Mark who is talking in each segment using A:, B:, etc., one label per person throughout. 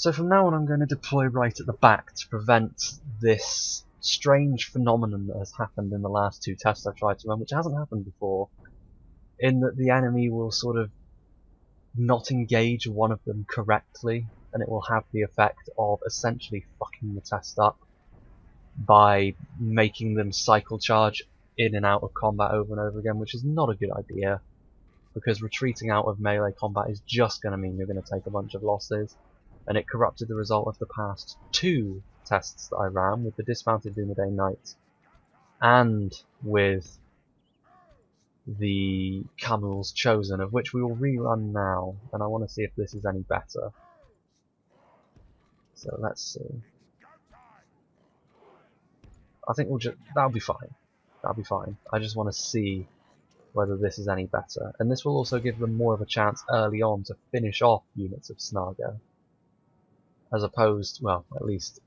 A: So from now on I'm going to deploy right at the back to prevent this strange phenomenon that has happened in the last two tests I've tried to run, which hasn't happened before, in that the enemy will sort of not engage one of them correctly, and it will have the effect of essentially fucking the test up by making them cycle charge in and out of combat over and over again, which is not a good idea, because retreating out of melee combat is just going to mean you're going to take a bunch of losses, and it corrupted the result of the past two tests that I ran with the dismounted Dumaday Knight and with the Khamuls Chosen, of which we will rerun now, and I want to see if this is any better. So let's see. I think that'll be fine. That'll be fine. I just want to see whether this is any better, and this will also give them more of a chance early on to finish off units of Snaga, as opposed, well, at least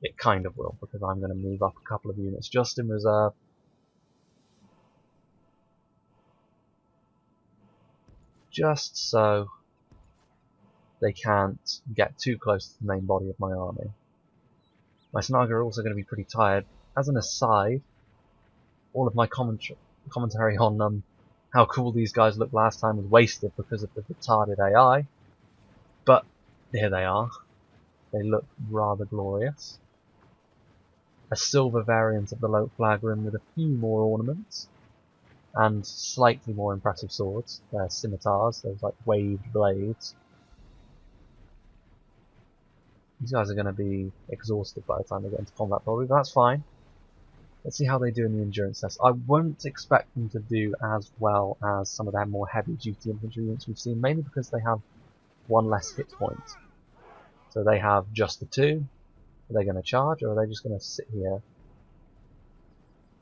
A: it kind of will, because I'm going to move up a couple of units just in reserve. Just so they can't get too close to the main body of my army. My Snaga are also going to be pretty tired. As an aside, all of my commentary on how cool these guys looked last time was wasted because of the retarded AI. But here they are. They look rather glorious. A silver variant of the Loke flag rim with a few more ornaments and slightly more impressive swords. They're scimitars, those like waved blades. These guys are going to be exhausted by the time they get into combat probably, but that's fine. Let's see how they do in the endurance test. I won't expect them to do as well as some of their more heavy duty infantry units we've seen, mainly because they have one less hit point. So they have just the two. Are they going to charge, or are they just going to sit here?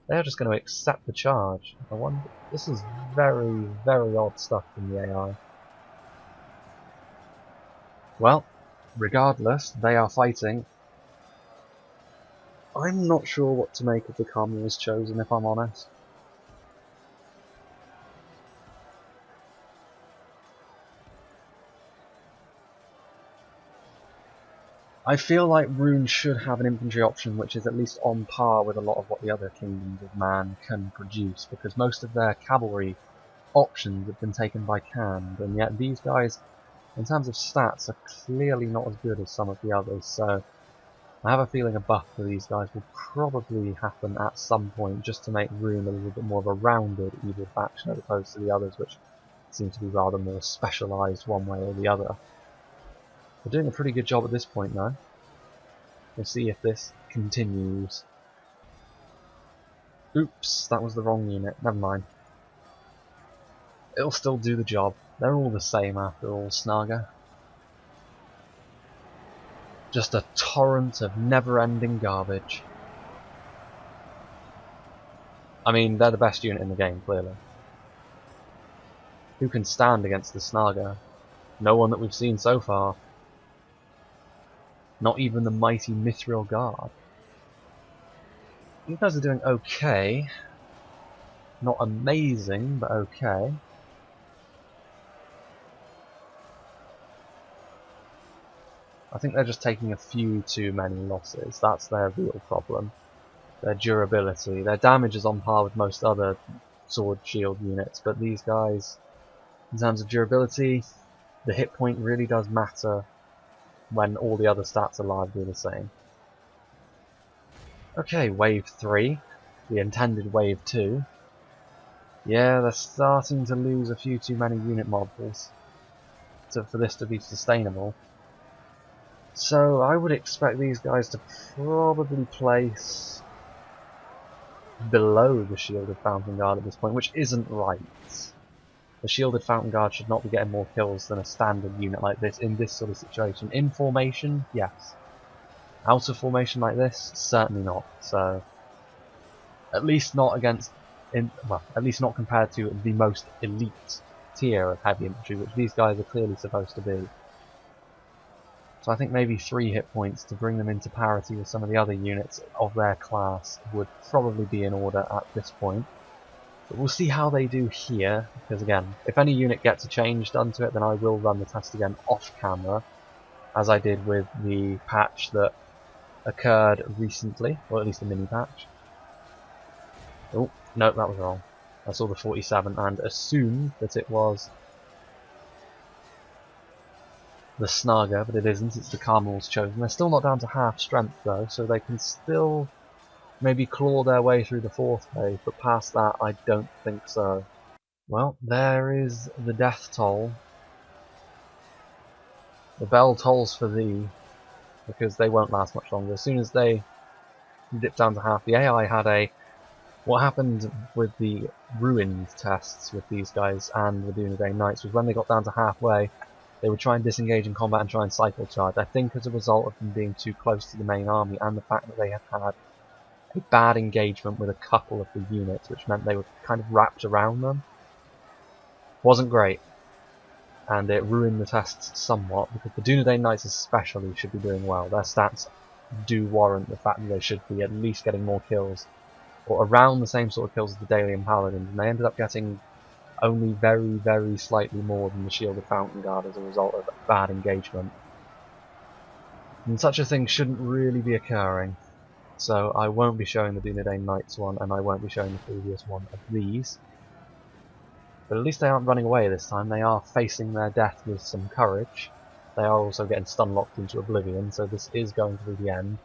A: They're just going to accept the charge. I wonder. This is very, very odd stuff from the AI. Well, regardless, they are fighting. I'm not sure what to make of the Khamuls Chosen, if I'm honest. I feel like Rune should have an infantry option which is at least on par with a lot of what the other Kingdoms of Man can produce, because most of their cavalry options have been taken by Khand, and yet these guys, in terms of stats, are clearly not as good as some of the others, so I have a feeling a buff for these guys will probably happen at some point, just to make Rune a little bit more of a rounded evil faction as opposed to the others, which seem to be rather more specialised one way or the other. They're doing a pretty good job at this point though. We'll see if this continues. Oops, that was the wrong unit. Never mind. It'll still do the job. They're all the same after all, Snaga. Just a torrent of never-ending garbage. I mean, they're the best unit in the game, clearly. Who can stand against the Snaga? No one that we've seen so far. Not even the mighty Mithril Guard. You guys are doing okay. Not amazing, but okay. I think they're just taking a few too many losses. That's their real problem. Their durability. Their damage is on par with most other sword shield units, but these guys, in terms of durability, the hit point really does matter when all the other stats are largely the same. Okay, wave 3. The intended wave 2. Yeah, they're starting to lose a few too many unit models for this to be sustainable. So I would expect these guys to probably place below the Shielded Fountain Guard at this point, which isn't right. The Shielded Fountain Guard should not be getting more kills than a standard unit like this in this sort of situation. In formation, yes. Out of formation like this, certainly not. So, at least not against, well, at least not compared to the most elite tier of heavy infantry, which these guys are clearly supposed to be. So I think maybe 3 hit points to bring them into parity with some of the other units of their class would probably be in order at this point. But we'll see how they do here, because again, if any unit gets a change done to it, then I will run the test again off camera. as I did with the patch that occurred recently, or at least the mini patch. Oh, no, that was wrong. I saw the 47 and assumed that it was the Snaga, but it isn't, it's the Khamuls chosen. They're still not down to half strength though, so they can still maybe claw their way through the 4th wave, but past that I don't think so. Well, there is the death toll. The bell tolls for thee, because they won't last much longer. As soon as they dip down to half, the AI had a... What happened with the ruined tests with these guys and the Dunedain Knights was when they got down to halfway, they would try and disengage in combat and try and cycle charge. I think as a result of them being too close to the main army and the fact that they had had a bad engagement with a couple of the units, which meant they were kind of wrapped around them. Wasn't great, and it ruined the tests somewhat, because the Dunedain Knights especially should be doing well. Their stats do warrant the fact that they should be at least getting more kills, or around the same sort of kills as the Dalian Paladins, and they ended up getting only very, very slightly more than the Shielded Fountain Guard as a result of bad engagement. And such a thing shouldn't really be occurring. So I won't be showing the Dunedain Knights one, and I won't be showing the previous one of these. But at least they aren't running away this time, they are facing their death with some courage. They are also getting stun-locked into oblivion, so this is going to be the end.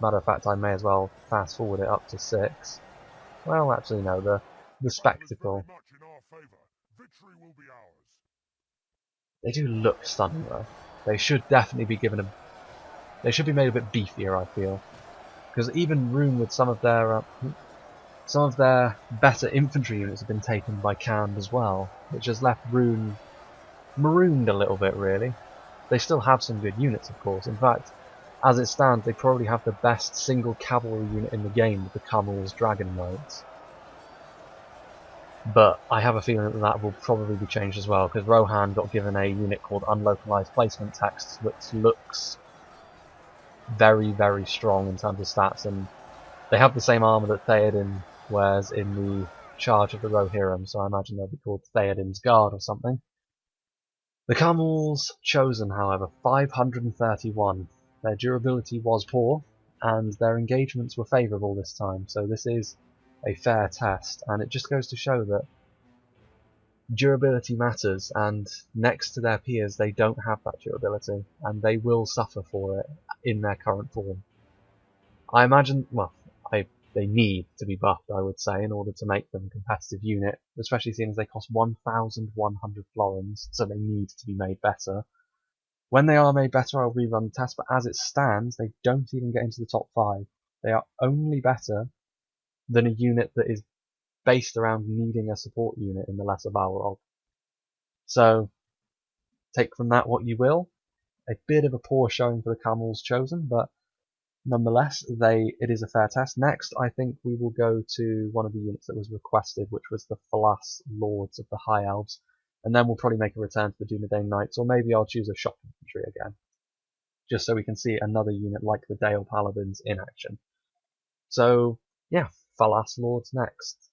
A: Matter of fact, I may as well fast forward it up to 6. Well, actually no, the spectacle. They do look stunning though. They should definitely be given a... They should be made a bit beefier, I feel. Because even Rune with some of their better infantry units have been taken by Khand as well, which has left Rune marooned a little bit really. They still have some good units of course, in fact, as it stands they probably have the best single cavalry unit in the game with the Khamuls Dragon Knights. But I have a feeling that that will probably be changed as well, because Rohan got given a unit called Unlocalized Placement Text, which looks very, very strong in terms of stats, and they have the same armour that Theoden wears in the Charge of the Rohirrim, so I imagine they'll be called Theoden's Guard or something. The Khamuls chosen, however, 531. Their durability was poor, and their engagements were favourable this time, so this is a fair test, and it just goes to show that durability matters, and next to their peers they don't have that durability, and they will suffer for it in their current form. I imagine, well, they need to be buffed, I would say, in order to make them a competitive unit, especially seeing as they cost 1,100 florins, so they need to be made better. When they are made better, I'll rerun the test, but as it stands, they don't even get into the top 5. They are only better than a unit that is based around needing a support unit in the Lesser Balrog. So, take from that what you will. A bit of a poor showing for the Khamuls chosen, but nonetheless, it is a fair test. Next, I think we will go to one of the units that was requested, which was the Falas Lords of the High Elves, and then we'll probably make a return to the Dunedain Knights, or maybe I'll choose a shock infantry again, just so we can see another unit like the Dale Paladins in action. So, yeah, Falas Lords next.